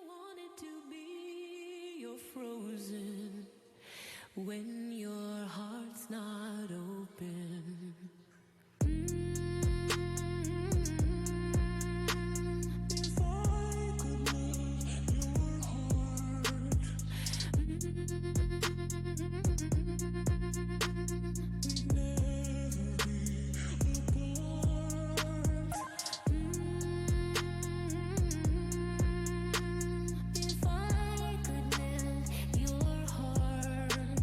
wanted to be, you're frozen when your heart's not open. If I could melt your heart, we'd never be apart. If I could melt your heart,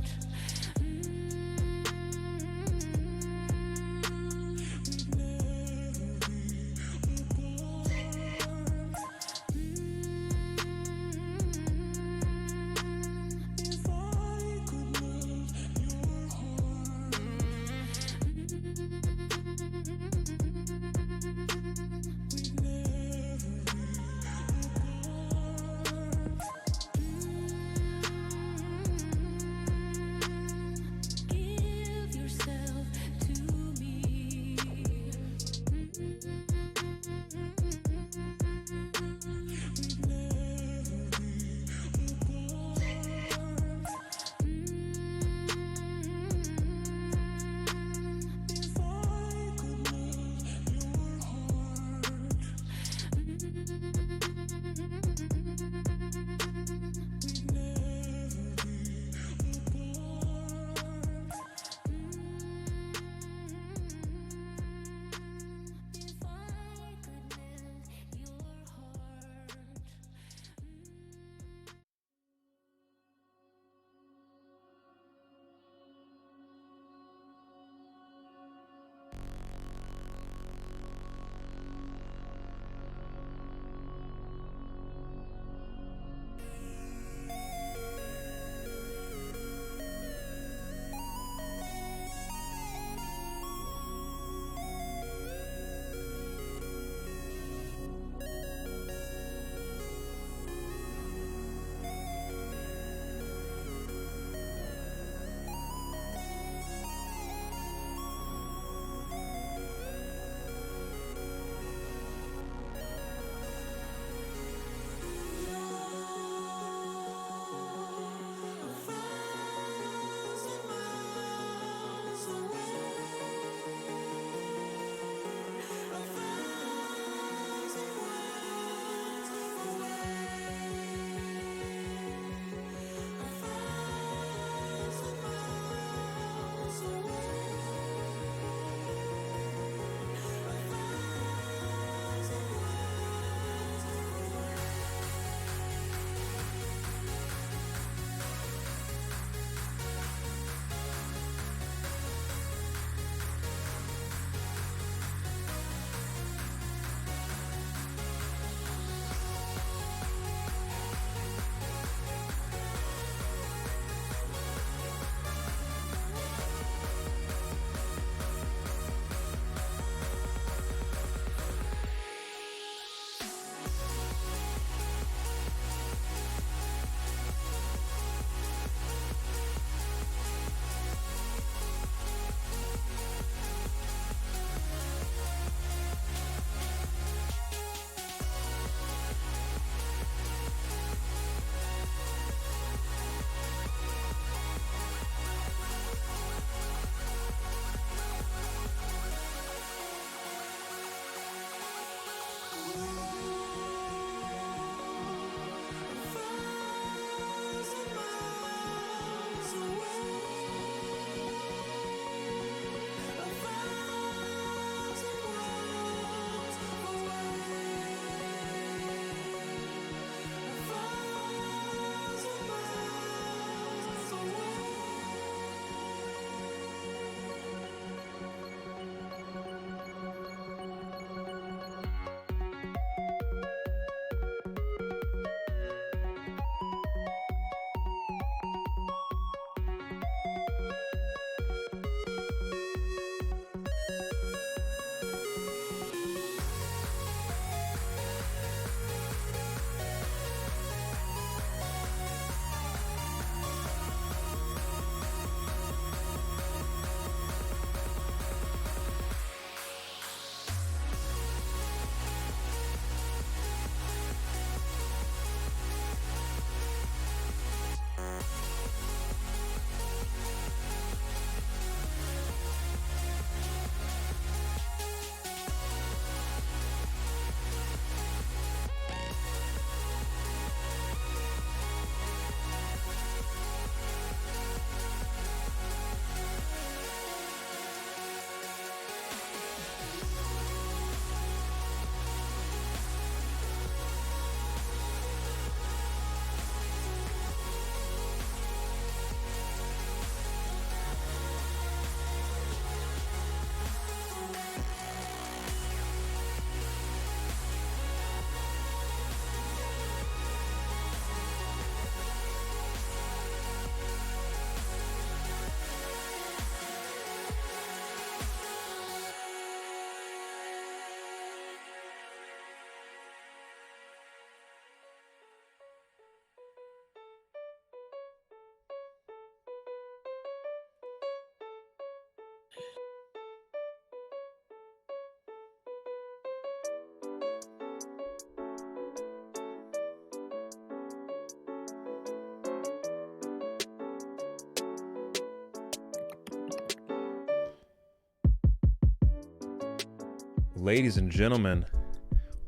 Ladies and gentlemen,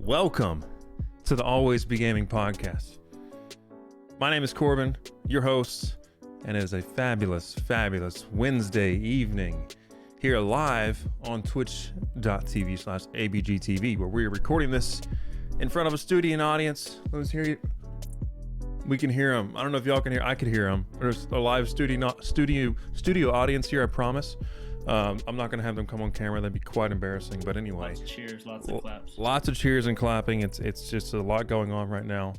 welcome to the Always Be Gaming podcast. My name is Corbin, your host, and it is a fabulous, fabulous Wednesday evening here live on twitch.tv/ABGTV, where we are recording this in front of a studio audience. Let's hear you. We can hear them. I don't know if y'all can hear. I could hear them. There's a live studio audience here, I promise. I'm not going to have them come on camera. That'd be quite embarrassing. But anyway. Lots of cheers, lots of claps. Lots of cheers and clapping. It's just a lot going on right now.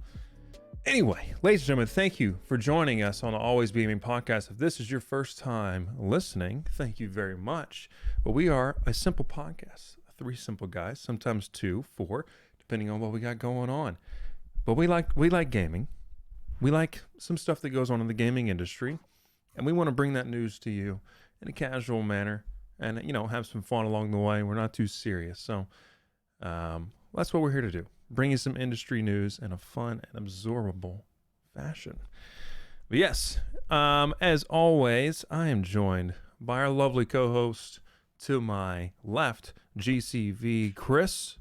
Anyway, ladies and gentlemen, thank you for joining us on the Always Beaming podcast. If this is your first time listening, thank you very much. But we are a simple podcast. 3 simple guys, sometimes 2, 4, depending on what we got going on. But we like gaming. We like some stuff that goes on in the gaming industry, and we want to bring that news to you in a casual manner and, you know, have some fun along the way. We're not too serious. So that's what we're here to do. Bring you some industry news in a fun and absorbable fashion. But yes, as always, I am joined by our lovely co-host to my left, GCV Chris.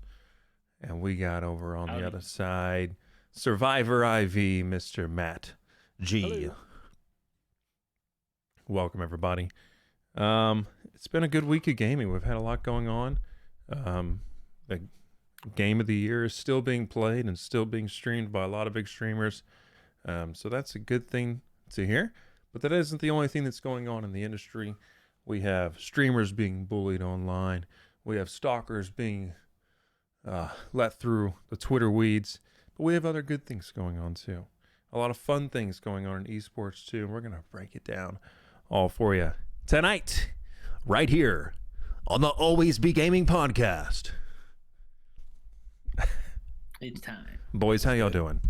And we got over on the other side, Survivor IV, Mr. Matt G. Hello. Welcome, everybody. It's been a good week of gaming. We've had a lot going on. The game of the year is still being played and still being streamed by a lot of big streamers. So that's a good thing to hear. But that isn't the only thing that's going on in the industry. We have streamers being bullied online. We have stalkers being let through the Twitter weeds. But we have other good things going on too. A lot of fun things going on in esports too. And we're going to break it down all for you tonight, right here on the Always Be Gaming podcast. It's time. Boys, how y'all doing?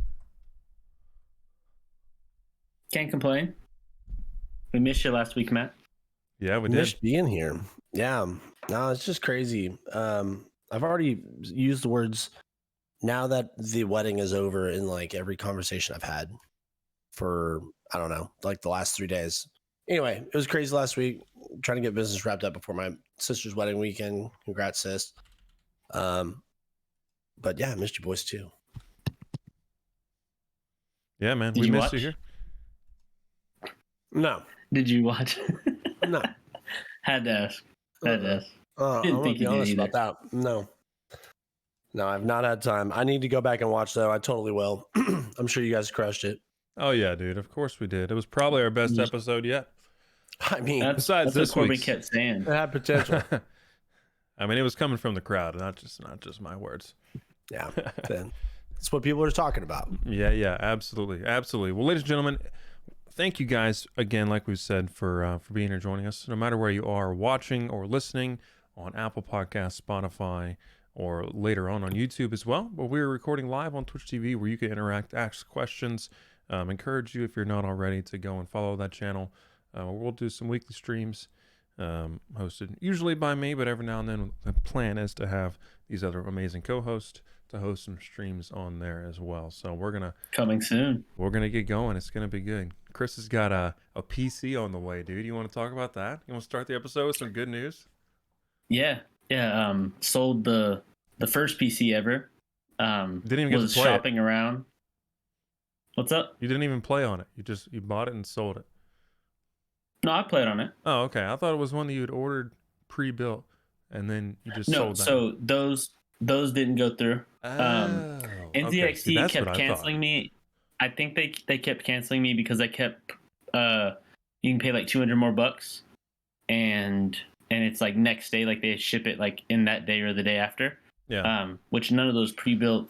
Can't complain. We missed you last week, Matt. Yeah, we did. Missed being here. Yeah. No, it's just crazy. I've already used the words now that the wedding is over in like every conversation I've had for, I don't know, like the last 3 days. Anyway, it was crazy last week trying to get business wrapped up before my sister's wedding weekend. Congrats, sis. But yeah, I missed you boys too. Yeah, man. Did We you missed watch? you here. No. Did you watch? No. Had to ask. Had to ask. I'm Didn't gonna think be you did honest either. about that. No, I've not had time. I need to go back and watch though. I totally will. I'm sure you guys crushed it. Oh, yeah, dude. Of course we did. It was probably our best Just- episode yet. I mean, Besides That's this what Corbin week's. kept saying. it had potential. I mean, it was coming from the crowd, not just my words. Yeah. Then that's what people are talking about. Yeah, absolutely. Well, ladies and gentlemen, thank you guys again, like we said, for being here, joining us. No matter where you are watching or listening on Apple Podcasts, Spotify, or later on YouTube as well. But we're recording live on Twitch TV, where you can interact, ask questions. Encourage you, if you're not already, to go and follow that channel. We'll do some weekly streams hosted usually by me, but every now and then the plan is to have these other amazing co-hosts to host some streams on there as well. So we're gonna Coming soon. get going. It's gonna be good. Chris has got a PC on the way, dude. You want to talk about that? You want to start the episode with some good news? Yeah. Sold the first PC ever. Didn't even get Was to play shopping around. What's up? You didn't even play on it. You bought it and sold it. No, I played on it. Oh, okay. I thought it was one that you had ordered pre-built and then you just No, sold that. so those didn't go through. Okay. See, NZXT that's kept what I canceling thought. me. I think they kept canceling me because I kept you can pay like $200 more, and it's like next day, like they ship it like in that day or the day after. Yeah. Which none of those pre-built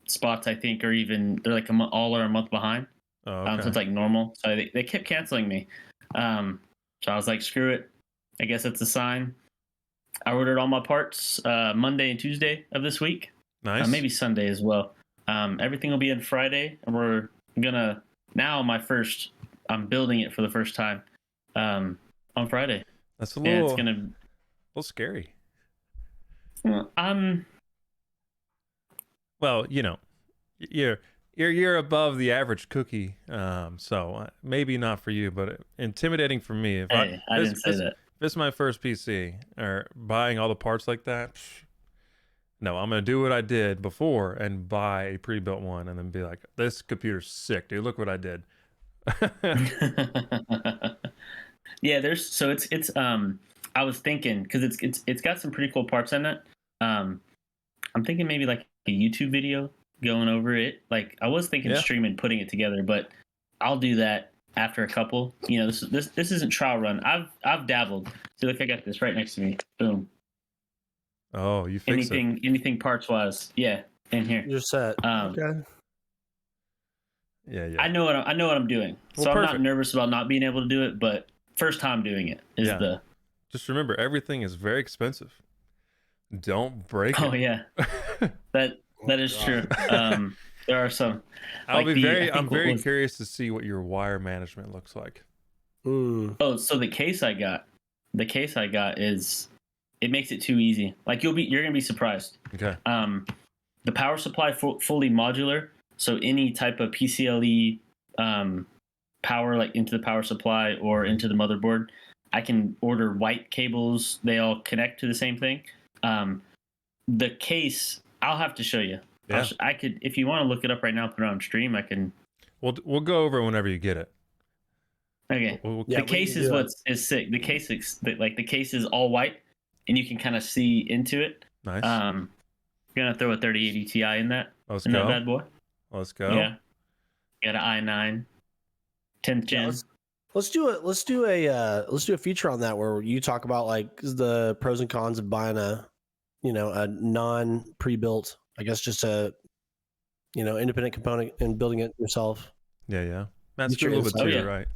spots I think are even, they're like all are a month behind. Oh, okay. So it's like normal. So they kept canceling me. So I was like, screw it. I guess it's a sign. I ordered all my parts Monday and Tuesday of this week. Nice. Maybe Sunday as well. Everything will be in Friday, and we're gonna I'm building it for the first time on Friday. That's a Yeah, little, it's gonna. little scary. I'm Well, you know, you're above the average cookie, so maybe not for you, but intimidating for me. If Hey, I didn't say that. If this is my first PC or buying all the parts like that, No, I'm gonna do what I did before and buy a pre-built one, and then be like, "This computer's sick, dude. Look what I did." Yeah, it's I was thinking because it's got some pretty cool parts in it. I'm thinking maybe like a YouTube video going over it. Like I was thinking Yeah. streaming, putting it together, but I'll do that after a couple. You know, this isn't trial run. I've dabbled. See, look, I got this right next to me. Boom. Oh, you fixed it. Anything parts wise, yeah, in here. You're set. Okay. Yeah, yeah. I know what I'm doing, Well, so I'm not perfect. nervous about not being able to do it. But first time doing it is Yeah. the Just remember, everything is very expensive. Don't break oh it. yeah, that is true. There are some. I'm I very think what was- curious to see what your wire management looks like. Oh, so the case I got is it makes it too easy. Like you're gonna be surprised. Okay. The power supply fully modular, so any type of PCLE power like into the power supply or into the motherboard, I can order white cables. They all connect to the same thing. The case, I'll have to show you. Yeah. I could, if you want to look it up right now, put it on stream. I can. We'll go over it whenever you get it. Okay. Yeah, The case is is sick. The case the case is all white, and you can kind of see into it. Nice. Gonna throw a 3080 Ti in that. Let's In that go. bad boy. Let's go. Yeah. Got an i9, 10th gen. Yeah, let's do a feature on that where you talk about like the pros and cons of buying a non pre-built, I guess just a independent component and building it yourself. Yeah, yeah. Matt's Get a your little bit insight. too, Oh, yeah. right?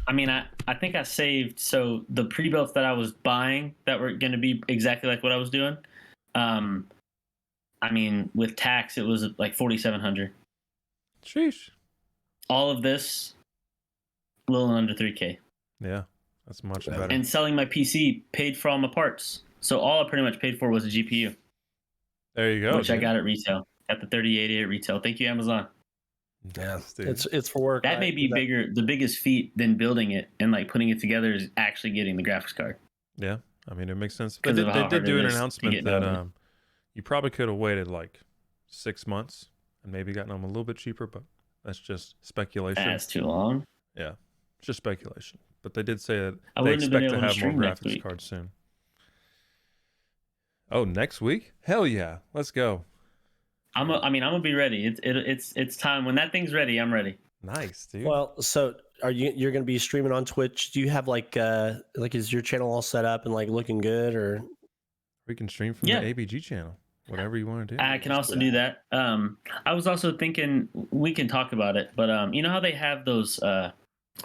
I mean, I think I saved so the pre-builts that I was buying that were going to be exactly like what I was doing. I mean, with tax, it was like 4,700. Sheesh. All of this, a little under 3K. Yeah, that's much Yeah. better. And selling my PC paid for all my parts. So all I pretty much paid for was a GPU, There you go. which I dude. got at retail. Got the 3080 at retail. Thank you, Amazon. Yeah, Nice, dude. it's for work. That may be bigger. The biggest feat than building it and like putting it together is actually getting the graphics card. Yeah, I mean, it makes sense. They 'Cause did, of they how did hard do it an is to announcement get that done. you probably could have waited like 6 months and maybe gotten them a little bit cheaper, but that's just speculation. That's too long. Yeah, it's just speculation. But they did say that I they wouldn't have been expect to able to have more stream next graphics week. cards soon. Oh, next week? Hell yeah, let's go. I'm gonna be ready. It's time when that thing's ready. I'm ready. Nice, dude. Well, so you're going to be streaming on Twitch? Do you have like is your channel all set up and like looking good or? We can stream from Yeah. the ABG channel, whatever you want to do. I can also do that. I was also thinking we can talk about it, but you know how they have those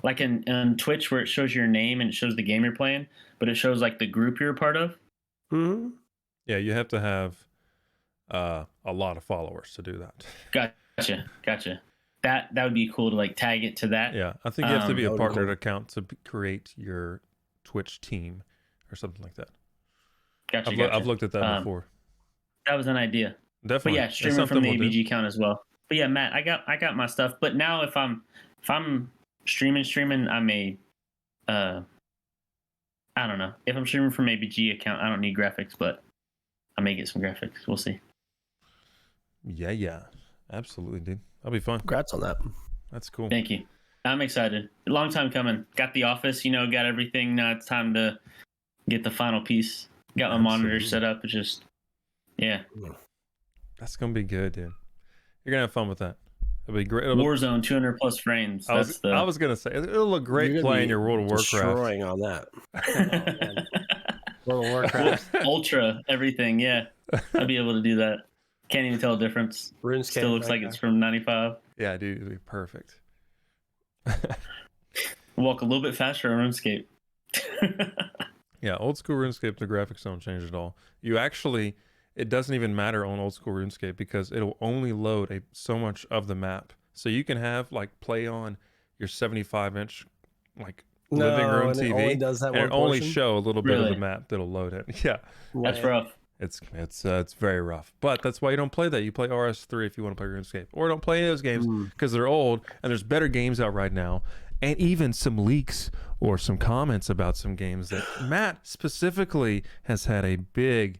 like in Twitch where it shows your name and it shows the game you're playing, but it shows like the group you're a part of. Mm-hmm. Yeah, you have to have a lot of followers to do that. Gotcha. That would be cool to like tag it to that. Yeah, I think you have to be that a would be partnered cool. account to create your Twitch team or something like that. Gotcha. I've looked at that before. That was an idea. But Definitely. yeah, It's streaming from something the we'll do. ABG account as well. But yeah, Matt, I got my stuff. But now if I'm streaming, I may I don't know. If I'm streaming from ABG account, I don't need graphics, but I may get some graphics. We'll see. Yeah. Absolutely, dude. That'll be fun. Congrats on that. That's cool. Thank you. I'm excited. A long time coming. Got the office, got everything. Now it's time to get the final piece. Got my monitor Absolutely. set up. It's just, yeah. That's gonna be good, dude. You're gonna have fun with that. It'll be great. It'll look- Warzone 200 plus frames. I That's was gonna say it'll look great You're gonna playing be your World of Warcraft. Destroying on that. World of Warcraft, Ultra everything. Yeah, I'd be able to do that. Can't even tell the difference. RuneScape. Still looks like it's from 95. Yeah, dude, it'll be perfect. Walk a little bit faster on RuneScape. Yeah, old school RuneScape, the graphics don't change at all. It doesn't even matter on old school RuneScape because it'll only load so much of the map. So you can have play on your 75-inch living room and TV, it only does that and one it only portion? show a little bit of Really? the map that'll load it. Yeah, That's rough. it's very rough. But that's why you don't play that. You play RS3 if you want to play RuneScape, or don't play any of those games because they're old and there's better games out right now. And even some leaks or some comments about some games that Matt specifically has had a big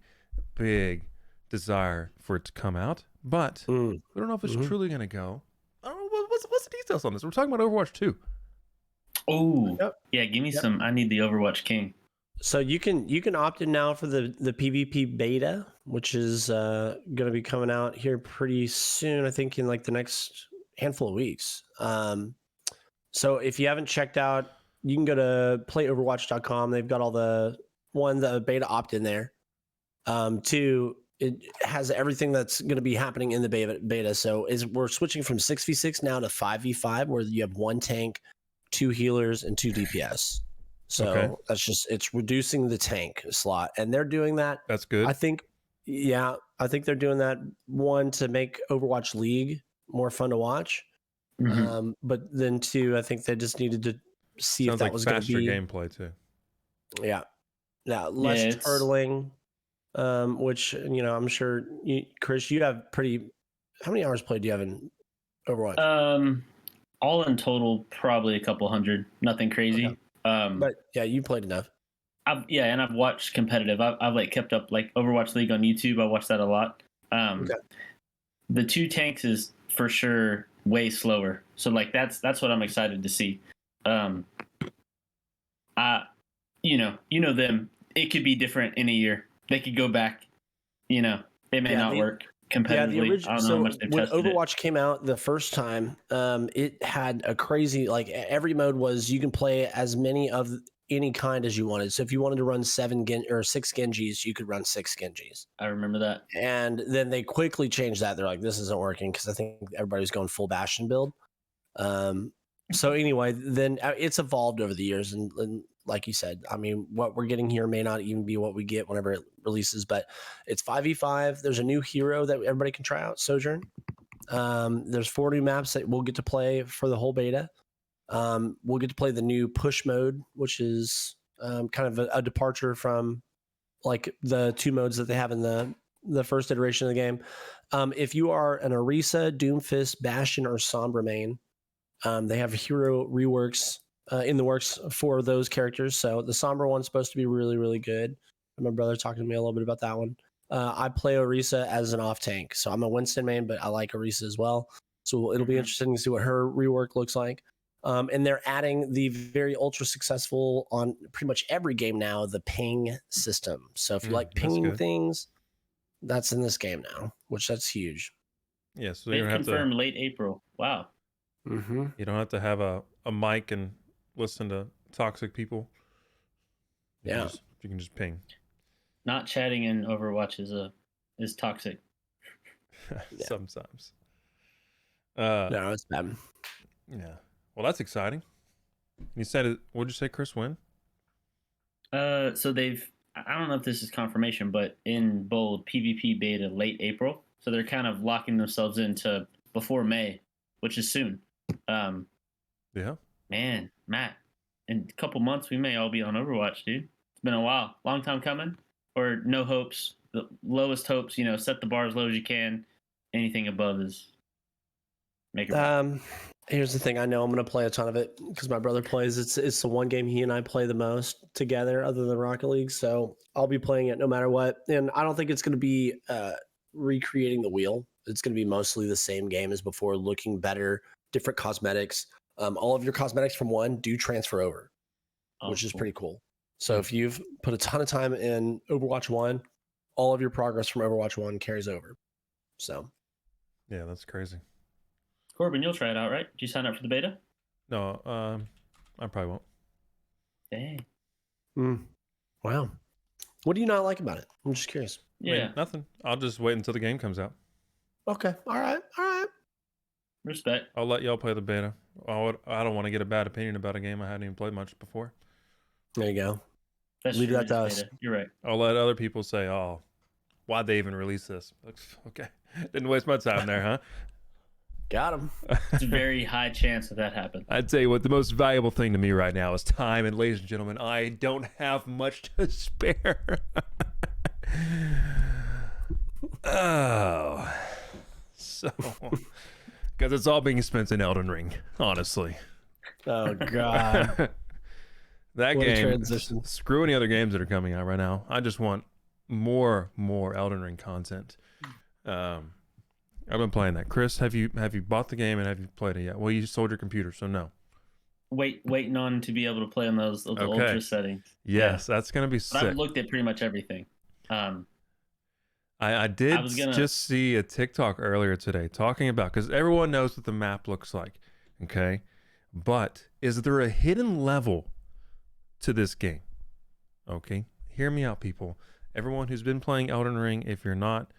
desire for it to come out, but Mm. we don't know if it's Mhm. truly going to go. I don't know what's the details on this. We're talking about Overwatch 2. Oh, Yep. yeah. Give me Yep. some. I need the Overwatch King. So you can opt in now for the PvP beta, which is going to be coming out here pretty soon. I think in like the next handful of weeks. So if you haven't checked out, you can go to playoverwatch.com. They've got all the beta opt in there. Two, it has everything that's going to be happening in the beta. So we're switching from 6v6 now to 5v5, where you have one tank, two healers, and two DPS. So Okay. it's reducing the tank slot, and they're doing that. That's good. I think they're doing that, one, to make Overwatch League more fun to watch. Mhm. But then two, I think they just needed to see if Sounds that like was going to faster be gameplay too. less it's- turtling. Which I'm sure Chris, you have how many hours played do you have in Overwatch? All in total, probably a couple hundred. Nothing crazy. Okay. Um, But yeah, you played enough. and I've watched competitive. I've like kept up like Overwatch League on YouTube. I watch that a lot. Okay. The two tanks is for sure way slower. So like that's what I'm excited to see. You know them. It could be different in a year. They could go back. It may not work competitively. I don't know how much they've when tested Overwatch came out the first time, it had a crazy, like, every mode was you can play as many of any kind as you wanted. So if you wanted to run 6 Genjis, you could run 6 Genjis. I remember that. And then they quickly changed that. They're like, this isn't working, because I think everybody was going full Bastion build. So anyway, then it's evolved over the years, and like you said, I mean, what we're getting here may not even be what we get whenever it releases, but it's 5v5. There's a new hero that everybody can try out, Sojourn. There's 4 new maps that we'll get to play for the whole beta. We'll get to play the new push mode, which is kind of a departure from like the 2 modes that they have in the first iteration of the game. If you are an Orisa, Doomfist, Bastion, or Sombra main, they have hero reworks in the works for those characters. So the Sombra one's supposed to be really, really good. My brother talking to me a little bit about that one. I play Orisa as an off tank, so I'm a Winston main, but I like Orisa as well. So it'll be interesting to see what her rework looks like. And they're adding the very ultra successful on pretty much every game now, the ping system. So if you like that's pinging good. things, that's in this game now, which that's huge. Yeah, so They've confirmed late April. Wow. Mm-hmm. you don't have to have a mic and listen to toxic people. You can just ping. Not chatting in Overwatch is toxic. Sometimes. No, it's bad. Yeah. Well, that's exciting. You said it. What'd you say, Chris? When? So I don't know if this is confirmation, but in bold PvP beta late April. So they're kind of locking themselves into before May, which is soon. Yeah. Man, Matt, in a couple months we may all be on Overwatch, dude. It's been a while, long time coming. Or no hopes, the lowest hopes. Set the bar as low as you can. Anything above is make it. Here's the thing. I know I'm going to play a ton of it because my brother plays. It's the one game he and I play the most together, other than Rocket League. So I'll be playing it no matter what. And I don't think it's going to be recreating the wheel. It's going to be mostly the same game as before, looking better, different cosmetics. All of your cosmetics from 1 do transfer over, which is pretty cool. So if you've put a ton of time in Overwatch 1, all of your progress from Overwatch 1 carries over. So Yeah, that's crazy. Corbin, you'll try it out, right? Did you sign up for the beta? No, I probably won't. Dang. Wow. What do you not like about it? I'm just curious. I mean, Yeah. nothing. I'll just wait until the game comes out. Okay. All right. Respect. I'll let y'all play the beta. I don't want to get a bad opinion about a game I hadn't even played much before. There you go. That's Leave true, that to it's us. beta. You're right. I'll let other people say, "Oh, why'd they even release this?" Okay, didn't waste my time there, huh? Got him. It's a very high chance that happened. I'd tell you what, the most valuable thing to me right now is time, and ladies and gentlemen, I don't have much to spare. Oh, so because it's all being spent in Elden Ring, honestly. Oh God. That What a game. transition. Screw any other games that are coming out right now. I just want more Elden Ring content. I've been playing that. Chris, have you bought the game and have you played it yet? Well, you sold your computer, so no. Waiting on to be able to play on those ultra settings. Yes, that's gonna be But sick. I've looked at pretty much everything. I did was gonna- just see a TikTok earlier today talking about, because everyone knows what the map looks like, okay? But is there a hidden level to this game? Okay, hear me out, people. Everyone who's been playing Elden Ring, if you're not,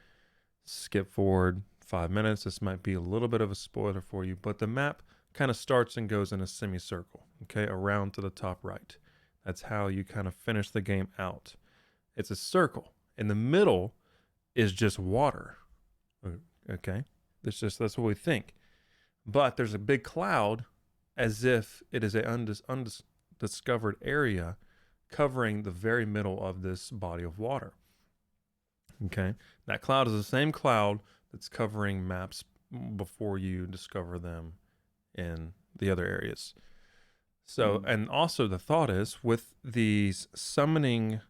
skip forward 5 minutes. This might be a little bit of a spoiler for you, but the map kind of starts and goes in a semicircle, okay, around to the top right. That's how you kind of finish the game out. It's a circle. In the middle is just water, okay? That's what we think. But there's a big cloud, as if it is a undiscovered area covering the very middle of this body of water. Okay, that cloud is the same cloud that's covering maps before you discover them in the other areas. So, and also the thought is with these summoning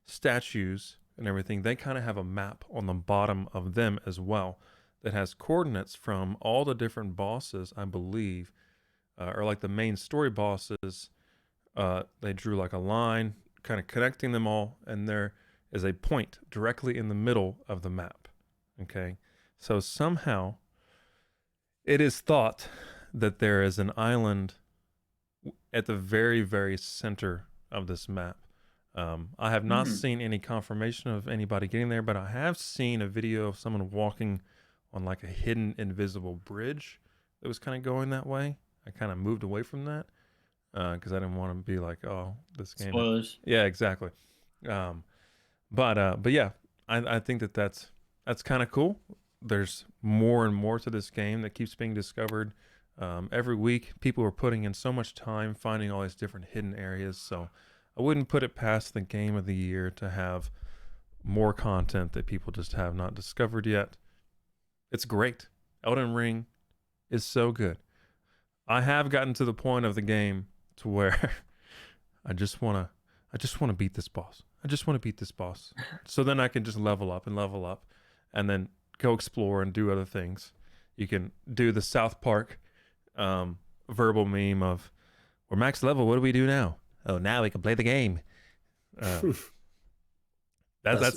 statues and everything, they kind of have a map on the bottom of them as well that has coordinates from all the different bosses, I believe, or like the main story bosses. They drew like a line kind of connecting them all, and there is a point directly in the middle of the map. Okay, so somehow it is thought that there is an island at the very, very center of this map. I have not seen any confirmation of anybody getting there, but I have seen a video of someone walking on like a hidden invisible bridge that was kind of going that way. I kind of moved away from that because I didn't want to be like, oh, this game. Spoilers. Yeah, exactly. But yeah, I think that's kind of cool. There's more and more to this game that keeps being discovered. Every week, people are putting in so much time finding all these different hidden areas. So I wouldn't put it past the game of the year to have more content that people just have not discovered yet. It's great. Elden Ring is so good. I have gotten to the point of the game to where I just want to beat this boss. I just want to beat this boss. So then I can just level up and then go explore and do other things. You can do the South Park verbal meme of, we're max level, what do we do now? Oh, now we can play the game. That's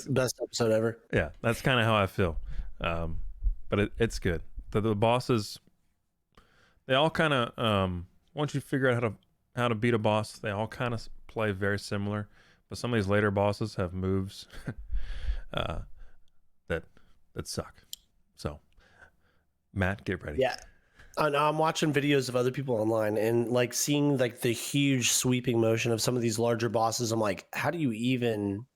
best episode ever. yeah, that's kind of how I feel. But it's good. The bosses, they all kind of once you figure out how to beat a boss, they all kind of play very similar. But some of these later bosses have moves that suck. So, Matt, get ready. Yeah. I'm watching videos of other people online and like seeing like the huge sweeping motion of some of these larger bosses. I'm like, how do you even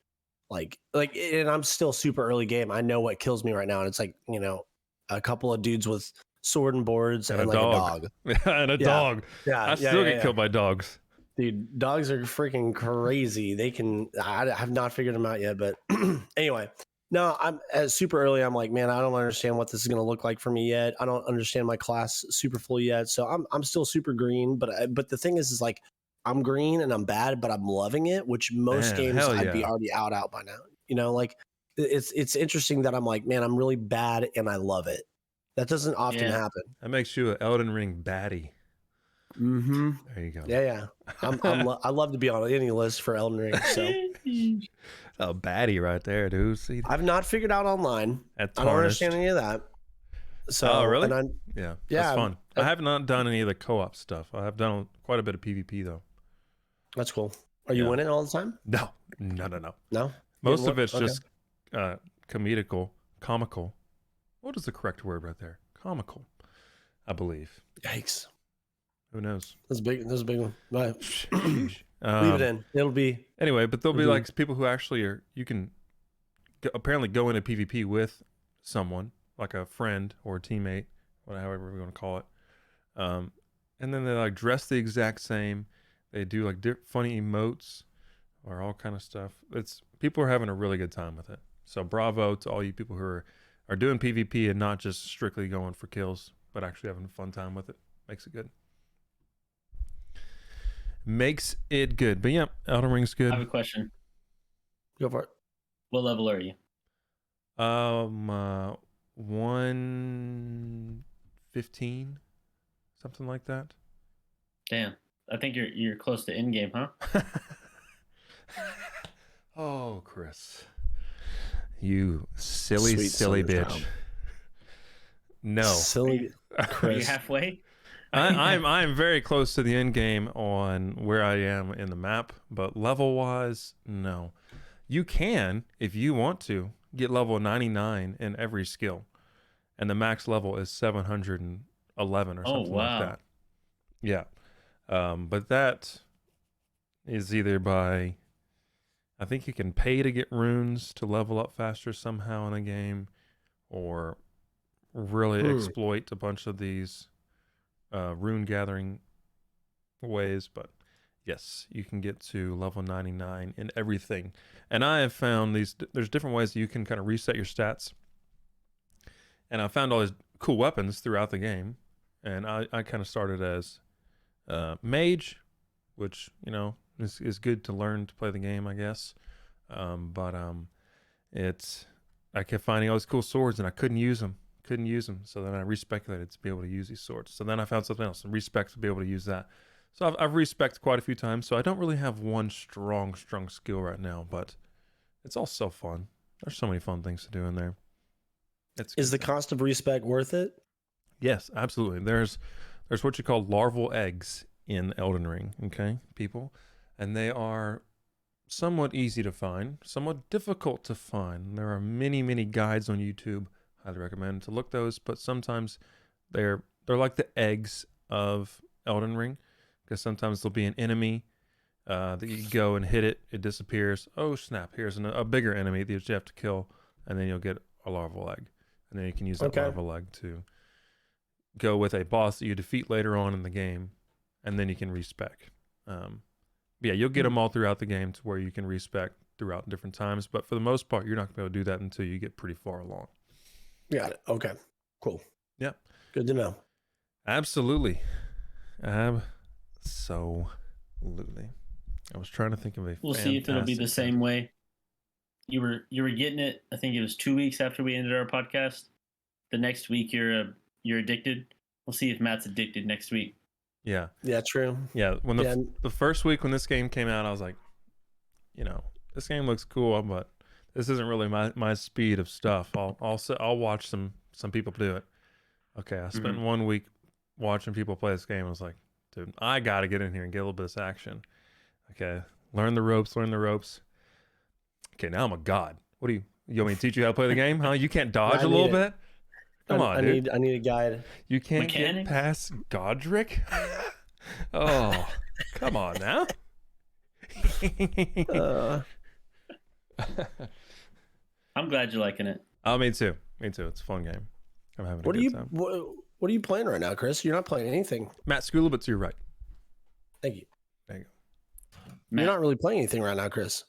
like, and I'm still super early game. I know what kills me right now. And it's like, a couple of dudes with sword and boards and like a dog. And a dog. Yeah. I still get killed by dogs. Dude, dogs are freaking crazy. I have not figured them out yet, but anyway. No, I'm super early. I'm like, man, I don't understand what this is going to look like for me yet. I don't understand my class super fully yet. So I'm still super green, but the thing is like I'm green and I'm bad, but I'm loving it, which most games I'd be already out by now. Like it's interesting that I'm like, man, I'm really bad and I love it. That doesn't often happen. That makes you an Elden Ring baddie. Mm-hmm. There you go. Yeah. I love to be on any list for Elden Ring. So a baddie right there, dude. See, I've not figured out online. I don't understand any of that. So, oh, really? Yeah, that's fun. I have not done any of the co-op stuff. I have done quite a bit of PvP though. That's cool. Are you winning all the time? No. No. Most of it's just comical. What is the correct word right there? Comical, I believe. Yikes. Who knows? That's a big one. Right. Leave Leave it in. It'll be anyway. But there'll be like people who actually you can apparently go into PvP with someone, like a friend or a teammate, however we want to call it. And then they like dress the exact same. They do like funny emotes or all kind of stuff. People are having a really good time with it. So bravo to all you people who are doing PvP and not just strictly going for kills, but actually having a fun time with it. Makes it good. But yeah, Elden Ring's good. I have a question. Go for it. What level are you? 115, something like that. Damn. I think you're close to end game, huh? Oh, Chris, you silly, Sweet silly son of a bitch. child. No, Silly Are you Chris. halfway? I'm very close to the end game on where I am in the map, but level wise, no. You can, if you want to, get level 99 in every skill, and the max level is 711 or Oh, something like wow. that. Yeah, but that is either by, I think you can pay to get runes to level up faster somehow in the game, or really exploit a bunch of these rune gathering ways. But yes, you can get to level 99 in everything. And I have found there's different ways that you can kind of reset your stats. And I found all these cool weapons throughout the game. And I kind of started as mage, which, is good to learn to play the game, I guess. But I kept finding all these cool swords and I couldn't use them. So then I respeculated to be able to use these swords. So then I found something else and respec to be able to use that. So I've respected quite a few times. So I don't really have one strong skill right now, but it's all so fun. There's so many fun things to do in there. Is the cost of respec worth it? Yes, absolutely. There's what you call larval eggs in Elden Ring, okay, people? And they are somewhat easy to find, somewhat difficult to find. There are many, many guides on YouTube. Highly recommend to look those, but sometimes they're like the eggs of Elden Ring, because sometimes there'll be an enemy that you go and hit it disappears. Oh snap! Here's a bigger enemy that you have to kill, and then you'll get a larval egg, and then you can use that larval egg to go with a boss that you defeat later on in the game, and then you can respec. Yeah, you'll get them all throughout the game to where you can respec throughout different times, but for the most part, you're not going to be able to do that until you get pretty far along. Got it. Okay. Cool. Yep. Good to know. Absolutely. I was trying to think of a. We'll see if it'll be the same way. You were getting it. I think it was 2 weeks after we ended our podcast. The next week you're addicted. We'll see if Matt's addicted next week. Yeah. True. Yeah. When the first week when this game came out, I was like, this game looks cool, but this isn't really my speed of stuff. I'll watch some people do it. Okay, I spent 1 week watching people play this game. I was like, dude, I got to get in here and get a little bit of action. Okay, learn the ropes. Okay, now I'm a god. What do you want me to teach you how to play the game? Huh? You can't dodge a little bit? Come on, dude. I need a guide. You can't get past Godric? Oh, come on now. I'm glad you're liking it. Oh, me too. It's a fun game. I'm having a good time. What are you playing right now, Chris? You're not playing anything. Matt Skula, but to your right. Thank you. There you go. Matt, You're not really playing anything right now, Chris.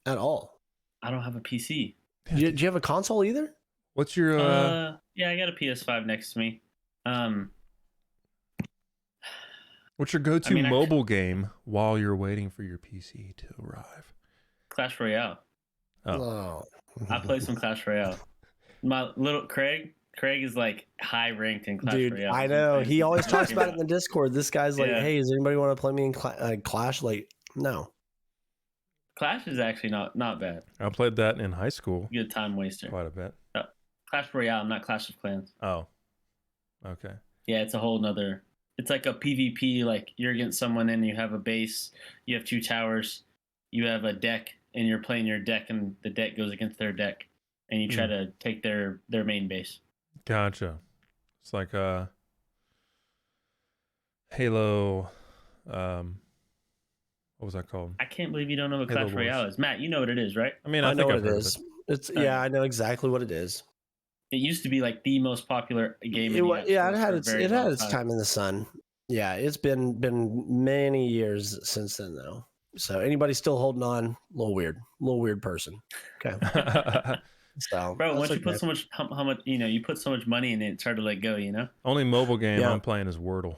At all. I don't have a PC. Do you have a console either? What's your Yeah, I got a PS5 next to me. What's your go-to mobile game while you're waiting for your PC to arrive? Clash Royale. Oh. I play some Clash Royale. My little Craig is like high ranked in Clash Royale. I know. He always talks about it in the Discord. This guy's like, hey, does anybody want to play me in Clash? Like, no. Clash is actually not bad. I played that in high school. Good time waster. Quite a bit. Clash Royale, not Clash of Clans. Oh. Okay. Yeah, it's a whole nother. It's like a PvP. Like you're against someone and you have a base. You have 2 towers. You have a deck, and you're playing your deck, and the deck goes against their deck, and you try to take their main base. Gotcha. It's like Halo. What was that called? I can't believe you don't know what Clash Royale is. Matt, you know what it is, right? I mean, I think know I've what it heard is. of It's I know exactly what it is. It used to be like the most popular game. It had its time in the sun. Yeah, it's been many years since then though. So anybody still holding on, a little weird person. Okay. So, bro, once you put so much, how much, you put so much money in it, it's hard to let go. Only mobile game I'm playing is Wordle.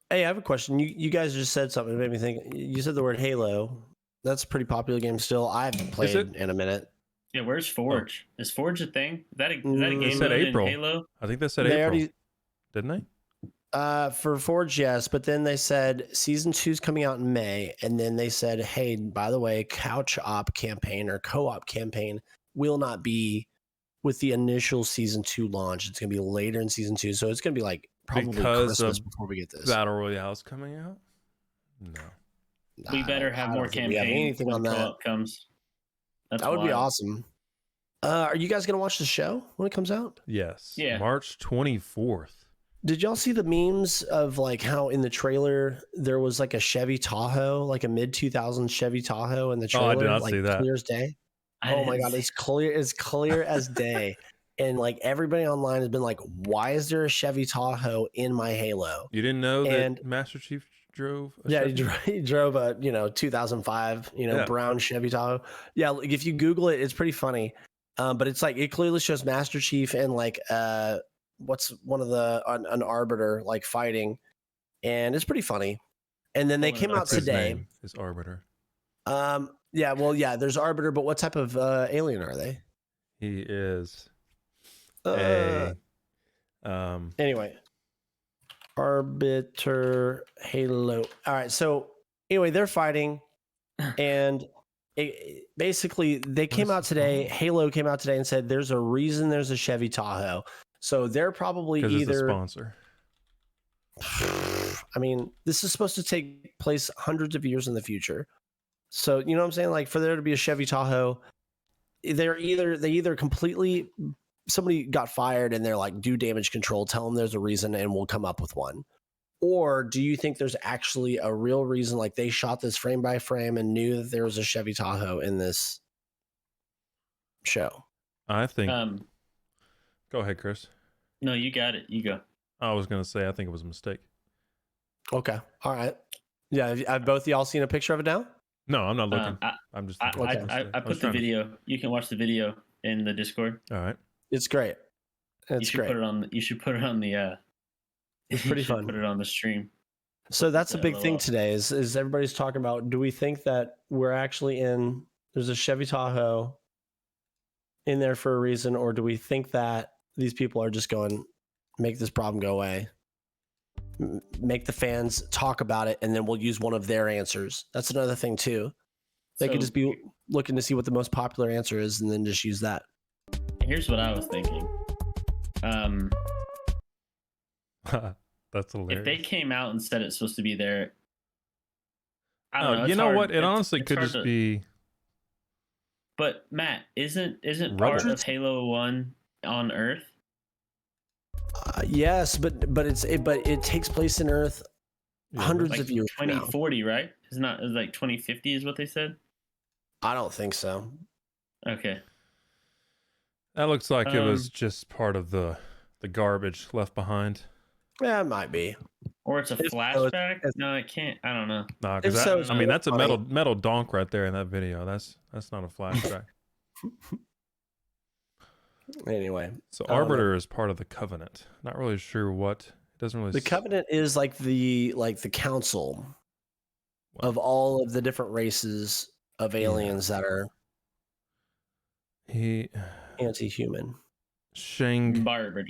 Hey, I have a question. You guys just said something that made me think. You said the word Halo. That's a pretty popular game still. I haven't it? played in a minute. Yeah, where's Forge? Is Forge a thing? Is that a They game said mode April. in Halo? I think they said They April, already didn't they? for Forge, yes, but then they said season 2 is coming out in May, and then they said, hey, by the way, couch op campaign or co-op campaign will not be with the initial season 2 launch. It's gonna be later in season 2, so it's gonna be like probably Because Christmas of before we get this. Battle Royale's coming out. No. We better have more think we have campaign anything when on that. co-op comes. That's That would be wild. awesome. Are you guys gonna watch the show when it comes out? Yes. Yeah. March 24th. Did y'all see the memes of like how in the trailer there was like a Chevy Tahoe, like a mid 2000s Chevy Tahoe in the Oh, trailer? I did not like, see that. Clear as day. I Oh my didn't god, see- it's clear as day. And like everybody online has been like, why is there a Chevy Tahoe in my Halo? You didn't know And- that Master Chief drove a Yeah, Chevy? he drove a 2005 Yeah. brown Chevy Tahoe. Yeah, like if you Google it, it's pretty funny. But it's like it clearly shows Master Chief and like what's one of the an Arbiter like fighting, and it's pretty funny. And then they Pulling it came up. out That's his today. name, is Arbiter. Yeah, well, yeah, there's Arbiter, but what type of alien are they? He is Uh, a anyway, Arbiter Halo. All right, so anyway, they're fighting, and basically they came What out is it today. called? Halo came out today and said there's a reason there's a Chevy Tahoe. So they're probably because it's a either. sponsor. I mean, this is supposed to take place hundreds of years in the future. So you know what I'm saying? Like for there to be a Chevy Tahoe, they either completely somebody got fired and they're like, do damage control, tell them there's a reason and we'll come up with one. Or do you think there's actually a real reason, like they shot this frame by frame and knew that there was a Chevy Tahoe in this show? I think. Um, Go ahead, Chris. no, you got it. You go. I was going to say I think it was a mistake. Okay. All right. Yeah. Have both of y'all seen a picture of it now? No, I'm not looking. I, I'm just. I, thinking it was a I, mistake. I was put the trying to- video. You can watch the video in the Discord. All right. It's great. You It's should great. put it on. You should put it on the. It's you pretty should fun. Put it on the stream. So that's a big thing LOL. today is everybody's talking about, do we think that we're actually there's a Chevy Tahoe in there for a reason, or do we think that these people are just going, make this problem go away, make the fans talk about it, and then we'll use one of their answers? That's another thing too. They could So, just be looking to see what the most popular answer is and then just use that. Here's what I was thinking. That's hilarious. If they came out and said it's supposed to be there, I don't know. you it's know hard- what? It honestly it's could hard just to- be. But Matt, isn't Rubber. part of Halo 1 on Earth? Yes, but it takes place in Earth Yeah, hundreds Like of years from now. 2040, right? It's like 2050 is what they said. I don't think so. Okay. That looks like it was Um, just part of the garbage left behind. Yeah, it might be. Or it's a If so, flashback? it's- No, it can't. I don't know. Nah, If because so, it's I mean that's a funny. metal donk right there in that video. That's not a flashback. Anyway, So I don't know. Arbiter is part of the Covenant. Not really sure what. It doesn't really. the Covenant is like the council of all of the different races of aliens that are He anti-human. Shang Barber.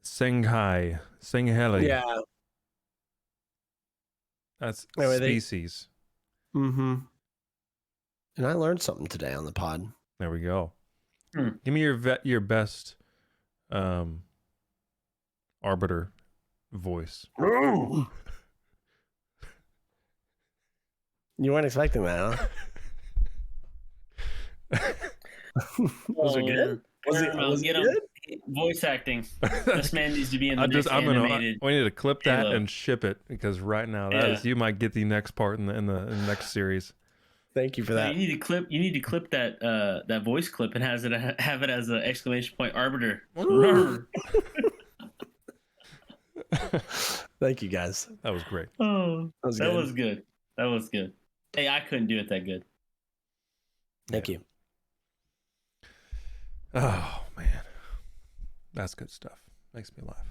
Senghai Sengheli. Yeah. That's Anyway, species. Mm-hmm. And I learned something today on the pod. There we go. Hmm. Give me your best Arbiter voice. You weren't expecting that, huh? Was it good? Was it Get him. good? Voice acting. This man needs to be in the next I'm animated. we need to clip that Halo. and ship it because right now that Yeah. is you might get the next part in the next series. Thank you for No, that. you need to clip that that voice clip and have it as an exclamation point arbiter. Thank you, guys. That was great. Oh, That was that good. was good. That was good. Hey, I couldn't do it that good. Thank you. Oh man, that's good stuff. Makes me laugh.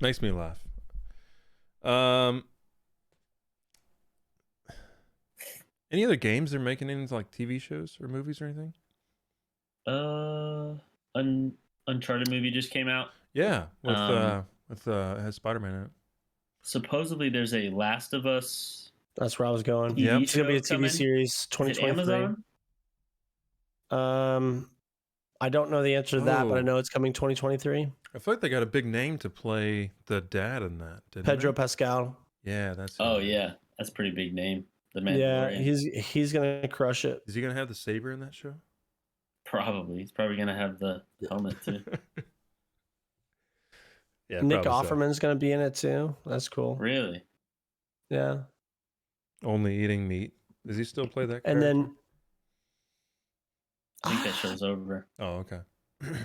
Makes me laugh. Any other games they're making into like TV shows or movies or anything? Uncharted movie just came out. Yeah, with Um, it has Spider-Man in it. Supposedly there's a Last of Us That's where I was going. TV Yep. It's gonna be a show TV coming. series, Is it 2023. Amazon? I don't know the answer to that, but I Oh. know it's coming 2023. I feel like they got a big name to play the dad in that, didn't Pedro they? Pascal. Yeah, that's Oh him. yeah, that's a pretty big name. The Yeah, Mandalorian. he's gonna crush it. Is he gonna have the saber in that show? Probably. He's probably gonna have the helmet too. Yeah, Nick probably so. Offerman's gonna be in it too. That's cool. Really? Yeah, Only eating meat. Does he still play that character? and then I think that show's over. Oh, okay.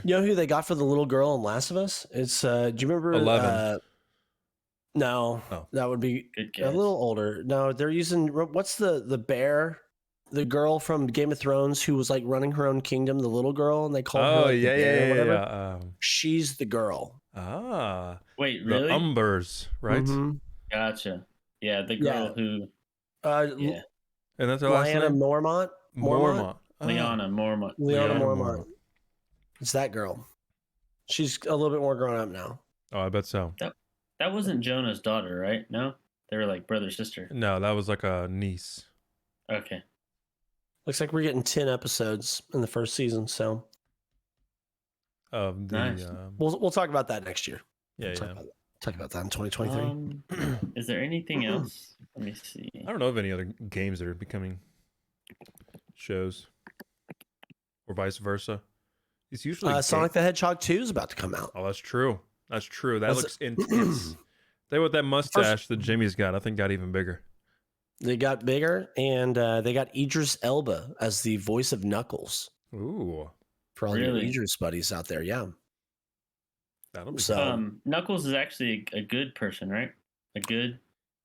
you know who they got for the little girl in Last of Us? It's do you remember 11. No, Oh. that would be Good a guess. little older. No, they're using what's the bear, the girl from Game of Thrones who was like running her own kingdom, the little girl, and they called her Oh, like, the yeah, bear or yeah, whatever. yeah. She's the girl. Wait, The really? Umbers, right? Mhm. Gotcha. Yeah, the girl Yeah. who Yeah, And that's her last Lyanna name? Mormont. Mormont. Ah. Liana Mormont. Leona Lyanna Mormont. Mormont. It's that girl. She's a little bit more grown up now. Oh, I bet so. That wasn't Jonah's daughter, right? No? They were like brother sister. No, that was like a niece. Okay. Looks like we're getting 10 episodes in the first season, so Of the Nice. we'll talk about that next year. yeah, We'll yeah. talk about that in 2023. Is there anything else? Let me see. I don't know of any other games that are becoming shows, or vice versa. It's usually Sonic the Hedgehog 2 is about to come out. Oh, that's true. That's true. That That's- looks intense. They with that mustache that Jimmy's got, I think got even bigger. They got bigger, and they got Idris Elba as the voice of Knuckles Ooh, for all your Really? Idris buddies out there. Yeah. that'll be So- fun. Knuckles is actually a good person, right? A good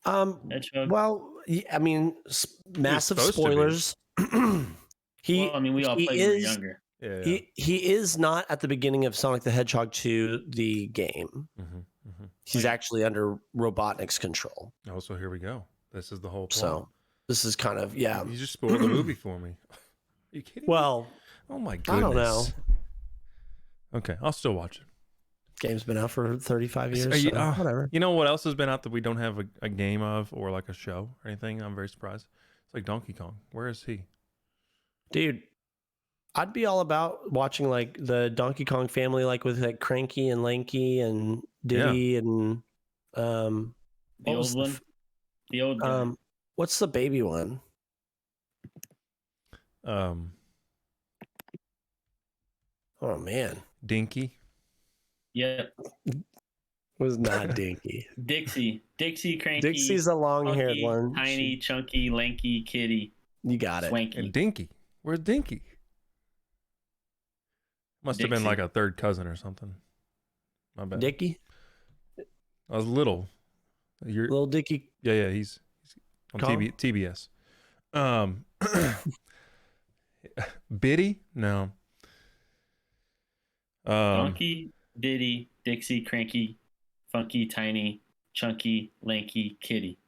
hedgehog. Well, I mean, massive supposed to be. spoilers. he, Well, I mean, we all he played when we were is- younger. Yeah. he is not at the beginning of Sonic the Hedgehog 2, the game. He's actually under Robotnik's control. Oh, so here we go. This is the whole plot. So this is kind of, yeah. You just spoiled the movie for me. Are you kidding me? Well, Oh my goodness. I don't know. Okay, I'll still watch it. Game's been out for 35 years. Are you- so whatever. You know what else has been out that we don't have a game of or like a show or anything? I'm very surprised. It's like Donkey Kong. Where is he? Dude, I'd be all about watching like the Donkey Kong family, like with like Cranky and Lanky and Diddy and The what was old one. The old guy. what's the baby one? Oh man, Dinky. Yep. it was not Dinky. Dixie, Cranky. Dixie's a long-haired funky, one. Tiny, chunky, lanky, kitty, You got it. swanky. And Dinky. Where's Dinky? Must have been Dixie. like a third cousin or something. My bad. Dicky, I was little. You're little Dicky. yeah, he's on Kong? TBS. Biddy? No. Donkey, Diddy, Dixie, Cranky, Funky, Tiny, Chunky, Lanky, Kitty.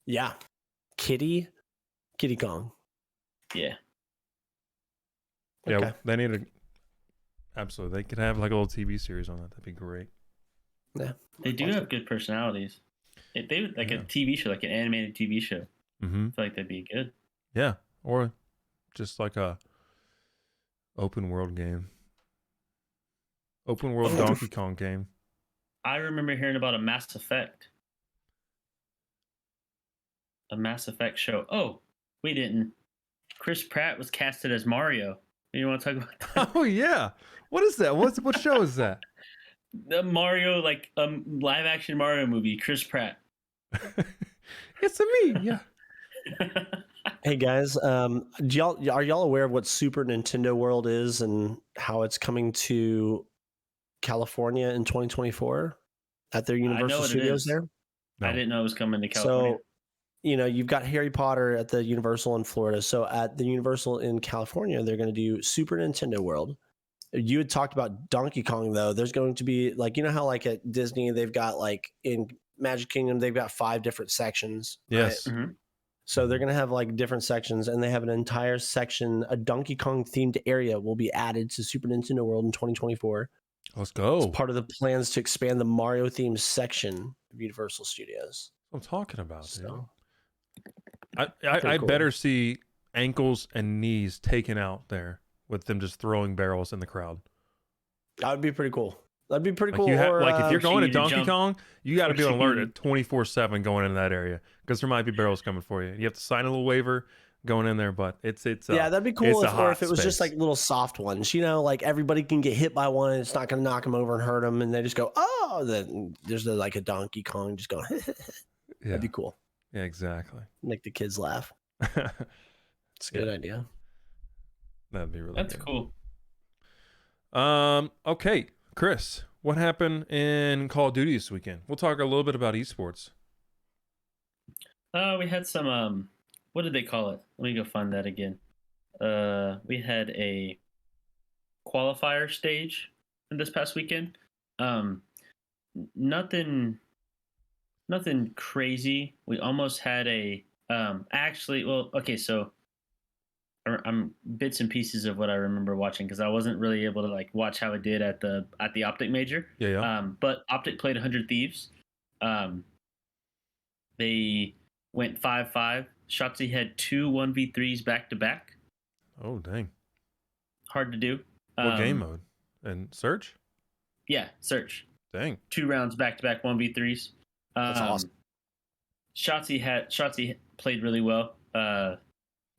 Yeah, Kitty Kong. Yeah. Yeah, Okay. they need a absolutely. They could have like a little TV series on that. That'd be great. Yeah, They do have good personalities. They would like Yeah. a TV show, like an animated TV show. Mm-hmm. I feel like that'd be good. Yeah, or just like a open world game. Open world Donkey Kong game. I remember hearing about a Mass Effect. A Mass Effect show. Oh, we didn't. Chris Pratt was casted as Mario. You want to talk about that? Oh yeah, what is that? What show is that? The Mario, like live action Mario movie. Chris Pratt. It's a me. Yeah. Hey guys, are y'all aware of what Super Nintendo World is and how it's coming to California in 2024 at their Universal what it Studios is. there? I didn't know it was coming to California. So, you've got Harry Potter at the Universal in Florida. So at the Universal in California, they're going to do Super Nintendo World. You had talked about Donkey Kong though. There's going to be like, how like at Disney, they've got like in Magic Kingdom, they've got 5 different sections. Yes. Mhm. So they're gonna have like different sections, and they have an entire section, a Donkey Kong themed area will be added to Super Nintendo World in 2024. Let's go. It's part of the plans to expand the Mario themed section of Universal Studios. What I'm talking about, dude. So I cool. better see ankles and knees taken out there with them just throwing barrels in the crowd. that would be pretty cool. That'd be pretty Like cool. you have, Or, like if you're going to you to Donkey jump. Kong, you got to be on Forcing alert you at 24/7 going into that area because there might be barrels coming for you. You have to sign a little waiver going in there, but it's yeah, that'd be it's cool a if, or if hot it was just space. like little soft ones. You know, like everybody can get hit by one, and it's not going to knock them over and hurt them, and they just go, oh. Then there's like a Donkey Kong just going. yeah, That'd be cool. yeah, exactly. Make the kids laugh. It's a good idea. That'd be really That's good. cool. Okay, Chris, what happened in Call of Duty this weekend? We'll talk a little bit about esports. We had some what did they call it? Let me go find that again. We had a qualifier stage this past weekend. Nothing crazy. We almost had a actually, well, okay, so I'm bits and pieces of what I remember watching because I wasn't really able to like watch how it did at the Optic Major. Yeah. But Optic played 100 Thieves. They went 5-5. Shotzi had 2 1v3s back to back. Oh, dang. Hard to do. What game mode? And search? Yeah, search. Dang. 2 rounds back to back 1v3s. That's awesome. Shotzi played really well.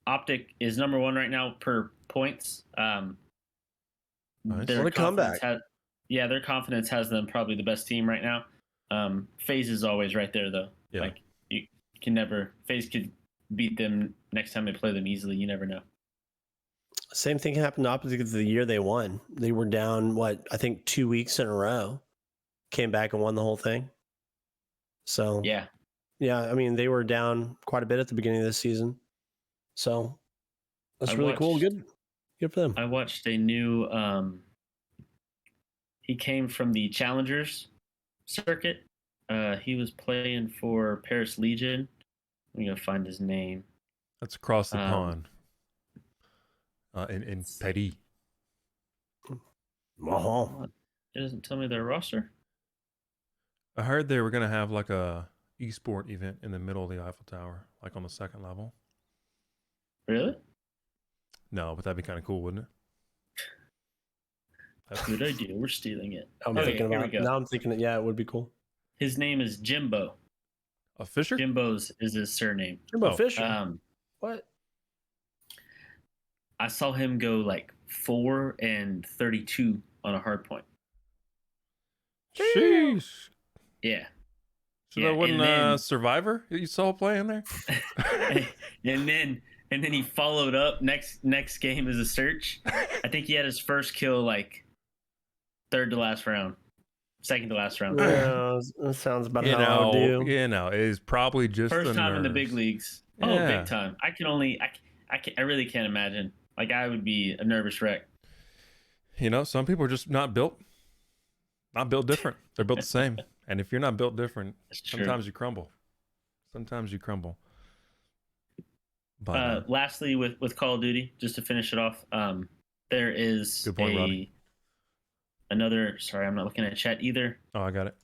Optic is number 1 right now per points. Nice. Their What a comeback. Their confidence has them probably the best team right now. FaZe is always right there though. Yeah. Like you can never, FaZe could beat them next time they play them easily. You never know. Same thing happened to Optic the year they won. They were down, I think 2 weeks in a row. Came back and won the whole thing. So, Yeah. I mean, they were down quite a bit at the beginning of this season. So, that's really cool. Good for them. I watched a new, he came from the Challengers circuit. He was playing for Paris Legion. Let me go find his name. That's across the pond. In Paris. Uh-huh. It doesn't tell me their roster. I heard they were going to have like a esport event in the middle of the Eiffel Tower, like on the second level. Really? No, but that'd be kind of cool, wouldn't it? Good idea. We're stealing it. I'm Okay, thinking here about we it. go. Now I'm thinking it would be cool. His name is Jimbo. A Fisher? Jimbo's is his surname. Jimbo Oh. Fisher. What? I saw him go like 4 and 32 on a hard point. Sheesh. Yeah. So Yeah, that wasn't and then- Survivor you saw playing there? and then he followed up next game as a search. I think he had his first kill like third to last round. Second to last round. Yeah, that sounds about You how I would do. know, it's probably just First the time in the big nerves. leagues. Oh, Yeah. big time. I really can't imagine. Like I would be a nervous wreck. You know, some people are just not built different. They're built the same. And if you're not built different, That's true. sometimes you crumble. But Lastly, with Call of Duty, just to finish it off, there is Good point, Robbie. another. Sorry, I'm not looking at chat either. oh, I got it.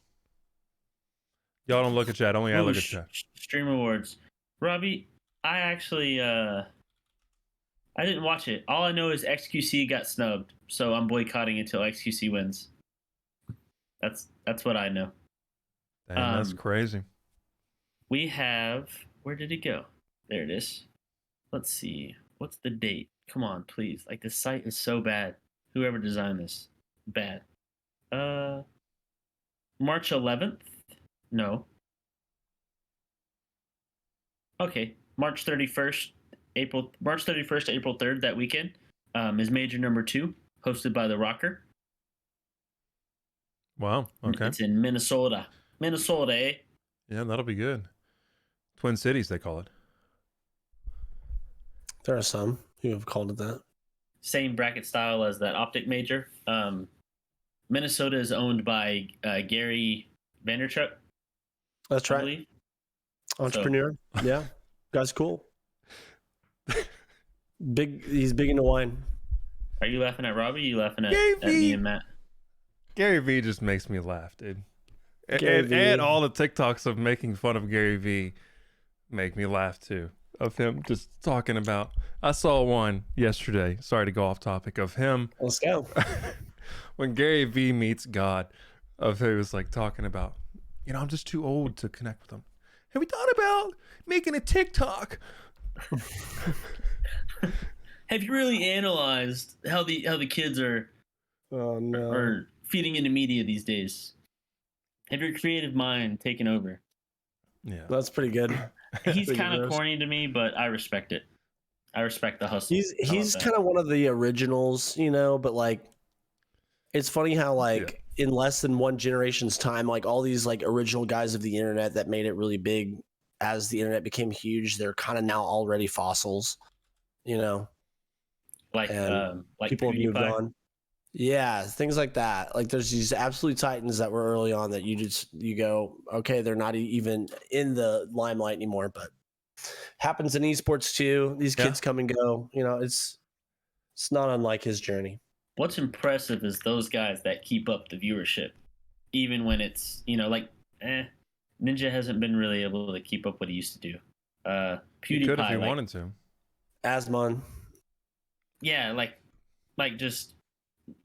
Y'all don't look at chat. Only I Ooh, look at chat. Stream Awards. Robbie, I actually I didn't watch it. All I know is XQC got snubbed, so I'm boycotting until XQC wins. That's what I know. Damn, that's Um, crazy. We have, where did it go? There it is. Let's see. What's the date? Come on, please. Like, this site is so bad. Whoever designed this, bad. March 11th? No. Okay. March 31st, April 3rd, that weekend, is Major Number 2, hosted by The Rocker. Wow. Okay. It's in Minnesota. Minnesota, eh? Yeah, that'll be good. Twin Cities, they call it. There are some who have called it that. Same bracket style as that Optic Major. Minnesota is owned by Gary Vaynerchuk, That's I right. believe. Entrepreneur. Yeah. Guy's cool. He's big into wine. Are you laughing at Robbie? Or are you laughing Gary at me Vee. and Matt? Gary Vee just makes me laugh, dude. Gary And Vee. all the TikToks of making fun of Gary Vee make me laugh too. Of him just talking about. I saw one yesterday. Sorry to go off topic. Of him Let's go. when Gary Vee meets God. Of who was like talking about, I'm just too old to connect with him. Have we thought about making a TikTok? Have you really analyzed how the kids are Oh no. are feeding into media these days? Have your creative mind taken over? Yeah. That's pretty good. He's Pretty kind of gross. corny to me, but I respect it. I respect the hustle. He's kind of one of the originals, but like it's funny how like in less than one generation's time, like all these like original guys of the internet that made it really big as the internet became huge, they're kind of now already fossils, like and people people have moved on. Yeah, things like that. Like there's these absolute titans that were early on that you go, okay, they're not even in the limelight anymore, but happens in esports too. These kids come and go. It's not unlike his journey. What's impressive is those guys that keep up the viewership, even when it's Ninja hasn't been really able to keep up what he used to do. PewDiePie, He could if he wanted to. Asmon. Yeah, like just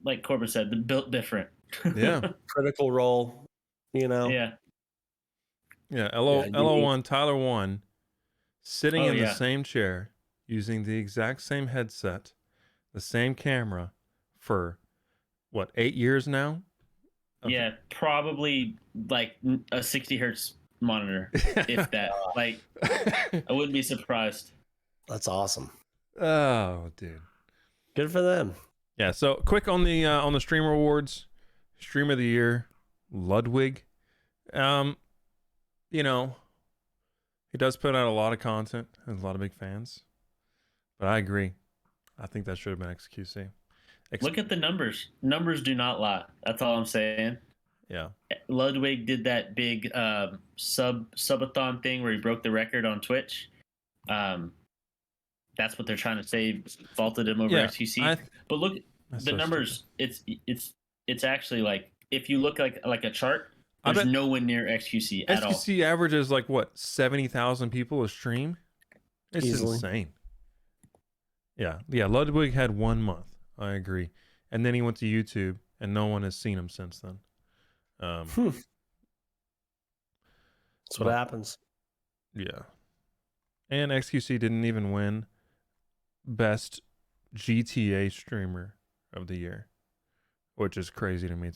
like Corbin said, they're built different. Yeah. Critical Role. Yeah. Yeah. Yeah, LO1, Tyler 1, sitting in the yeah. same chair, using the exact same headset, the same camera for, 8 years now? Yeah, probably like a 60 hertz monitor, if that. Like, I wouldn't be surprised. That's awesome. Oh, dude. Good for them. Yeah, so quick on the streamer awards. Stream of the year, Ludwig. He does put out a lot of content, has a lot of big fans. But I agree. I think that should have been XQC. Look at the numbers. Numbers do not lie. That's all I'm saying. Yeah. Ludwig did that big subathon thing where he broke the record on Twitch. That's what they're trying to say. Vaulted him over XQC. But look, the numbers. Stupid. It's actually like if you look like a chart. There's no one near XQC at all. XQC averages 70,000 people a stream. It's Easily. insane. Yeah. Ludwig had 1 month. I agree. And then he went to YouTube, and no one has seen him since then. That's what happens. Yeah. And XQC didn't even win Best GTA Streamer of the Year, which is crazy to me.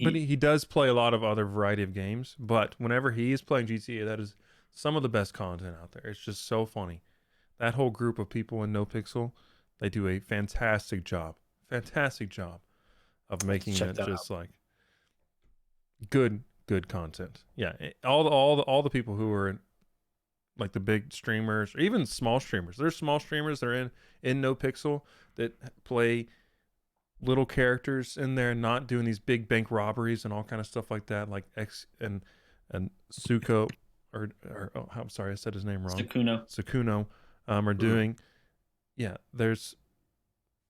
But he does play a lot of other variety of games. But whenever he is playing GTA, that is some of the best content out there. It's just so funny. That whole group of people in NoPixel, they do a fantastic job of making it just like good content. Yeah, all the people who are in, like the big streamers or even small streamers. There's small streamers that are in NoPixel that play little characters in there, not doing these big bank robberies and all kind of stuff like that. Like X and Suko I'm sorry, I said his name wrong. Sukuno are doing. Yeah, they're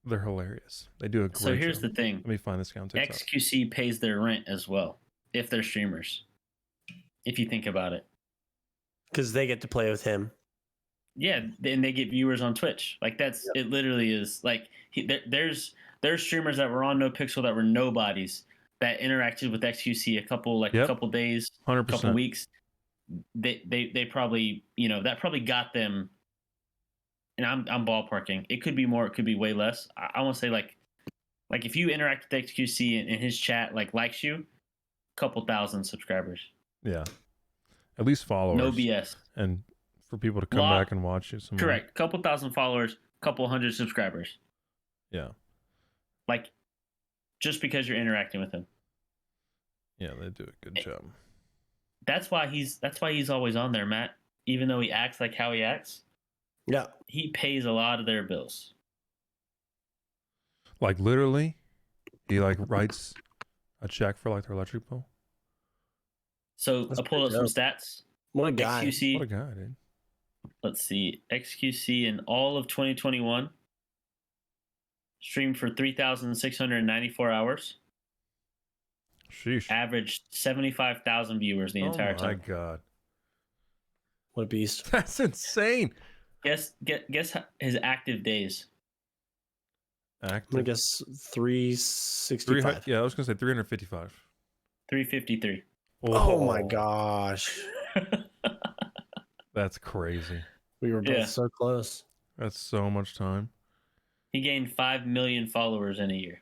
hilarious. They do a great job. So here's the thing. Let me find this guy on TikTok. XQC pays their rent as well if they're streamers. If you think about it. Because they get to play with him. Yeah, and they get viewers on Twitch. Like it literally is like there's streamers that were on NoPixel that were nobodies that interacted with XQC a couple days, 100%. couple weeks. They probably that probably got them. And I'm ballparking. It could be more. It could be way less. I want to say like if you interact with XQC and his chat likes you, couple thousand subscribers. Yeah, at least followers. No BS. And for people to come back and watch you. Correct. Couple thousand followers, couple hundred subscribers. Yeah. Like, just because you're interacting with him. Yeah, they do a good job. That's why he's always on there, Matt. Even though he acts like how he acts. Yeah. He pays a lot of their bills. Like literally, he writes a check for their electric bill. So I pulled up some stats. What a guy. XQC, What a guy, dude. let's see, XQC in all of 2021 streamed for 3,694 hours, Sheesh. averaged 75,000 viewers the entire Oh my time. god. What a beast. That's insane. Guess his active days. I'm gonna Active. guess 365. Yeah, I was gonna say 355. 353. Oh my gosh. That's crazy. We were both Yeah. so close. That's so much time. He gained 5 million followers in a year.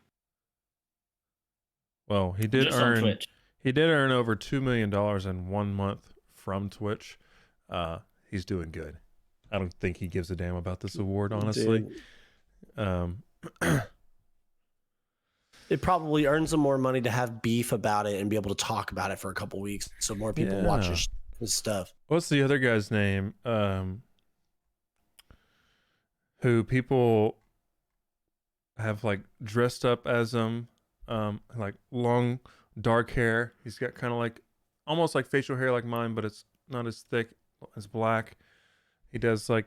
Well, he did Just on earn Twitch. over $2 million in 1 month from Twitch. He's doing good. I don't think he gives a damn about this award, honestly. Dude, it probably earns him more money to have beef about it and be able to talk about it for a couple weeks so more people watch Yeah. his stuff. What's the other guy's name? Who people have like dressed up as him, like long dark hair. He's got kind of like almost like facial hair like mine, but it's not as thick. It's black. He does like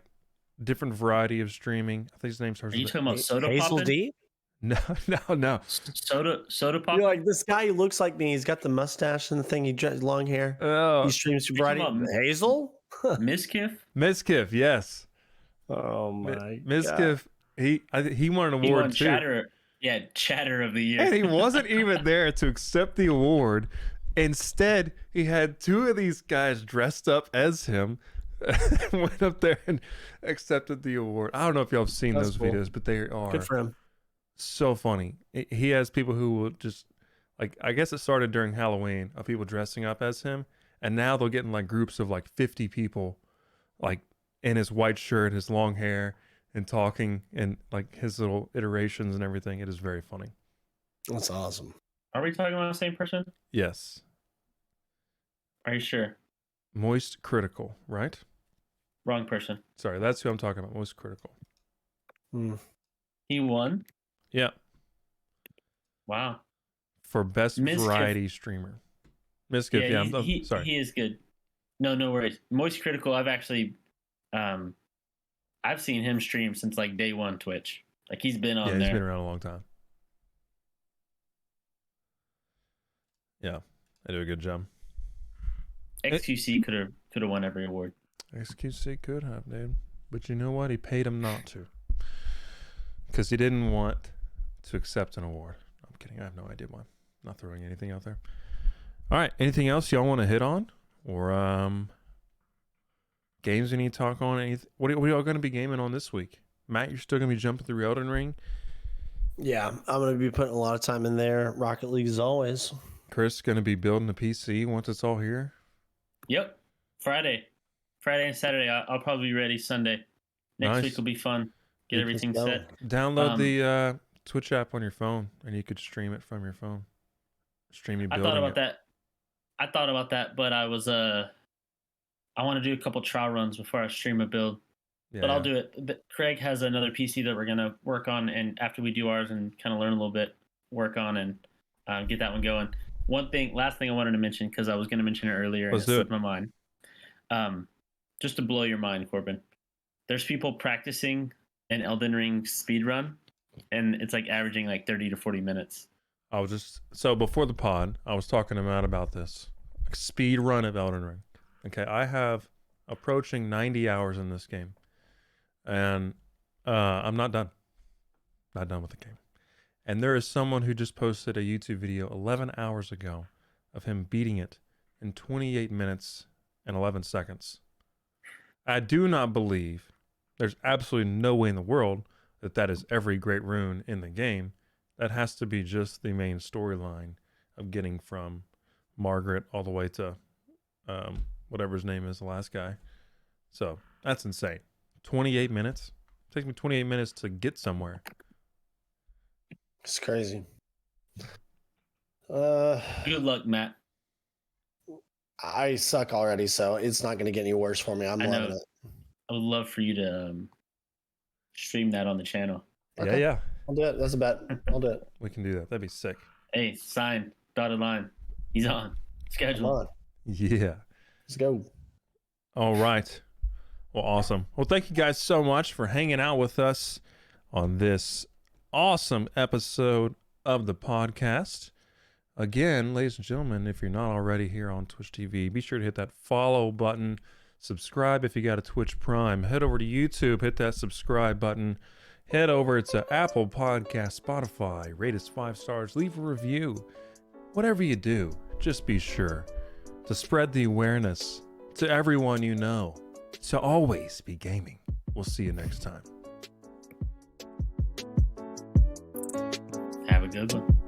different variety of streaming. I think his name starts Are you with talking about Soda Hazel Poppin'? D? no. Soda Pop? You're like, this guy who looks like me. He's got the mustache and the thing. He has long hair. Oh, He streams you variety. talking about- Hazel? Miskiff? Mizkif, yes. Oh my god. Mizkif, he won an He award won too. Chatter of the Year. And he wasn't even there to accept the award. Instead, he had two of these guys dressed up as him went up there and accepted the award. I don't know if y'all have seen That's those cool. videos, but they are Good for him. so funny. He has people who will just, like, I guess it started during Halloween of people dressing up as him. And now they'll get in like groups of like 50 people, like in his white shirt, his long hair, and talking and like his little iterations and everything. It is very funny. That's awesome. Are we talking about the same person? Yes. Are you sure? Moist Critical, right? Wrong person. Sorry, that's who I'm talking about. Moist Critical. Hmm. He won? Yeah. Wow. For best Mizkif. variety streamer. Mizkif, yeah. I'm sorry. He is good. No worries. Moist Critical, I've actually I've seen him stream since like day one Twitch. Like he's been on Yeah, he's there. been around a long time. Yeah, they do a good job. XQC could have won every award. XQC could have, dude. But you know what? He paid him not to. Because he didn't want to accept an award. I'm kidding. I have no idea why. Not throwing anything out there. All right. Anything else y'all want to hit on? Or games we need to talk on? Anything? What are y'all going to be gaming on this week? Matt, you're still going to be jumping through Elden Ring? Yeah, I'm going to be putting a lot of time in there. Rocket League as always. Chris going to be building a PC once it's all here? Yep. Friday and Saturday. I'll probably be ready Sunday. Next Nice. week will be fun. Get Let's everything go. set. Download Um, the Twitch app on your phone, and you could stream it from your phone. Stream you I building thought about it. that. But I was I want to do a couple trial runs before I stream a build. Yeah, But I'll do it. Craig has another PC that we're gonna work on, and after we do ours and kind of learn a little bit, work on and get that one going. Last thing I wanted to mention because I was gonna mention it earlier and Let's it do slipped it. my mind. Just to blow your mind, Corbin. There's people practicing an Elden Ring speed run, and it's like averaging like 30 to 40 minutes. So before the pod, I was talking to Matt about this. Like speed run of Elden Ring. Okay, I have approaching 90 hours in this game. And I'm not done. Not done with the game. And there is someone who just posted a YouTube video 11 hours ago of him beating it in 28 minutes and 11 seconds. I do not believe, there's absolutely no way in the world that is every great rune in the game. That has to be just the main storyline of getting from Margaret all the way to whatever his name is, the last guy. So that's insane. 28 minutes? It takes me 28 minutes to get somewhere. It's crazy. Good luck, Matt. I suck already, so it's not going to get any worse for me. I'm I know. loving it. I would love for you to stream that on the channel. Okay. Yeah. I'll do it. That's a bet. I'll do it. We can do that. That'd be sick. Hey, sign, dotted line. He's on. Come Schedule. on. Yeah. Let's go. All right. Well, awesome. Well, thank you guys so much for hanging out with us on this awesome episode of the podcast. Again, ladies and gentlemen, if you're not already here on Twitch TV, be sure to hit that follow button. Subscribe if you got a Twitch Prime. Head over to YouTube, hit that subscribe button. Head over to Apple Podcast, Spotify, rate us 5 stars, leave a review. Whatever you do, just be sure to spread the awareness to everyone you know to always be gaming. We'll see you next time. Have a good one.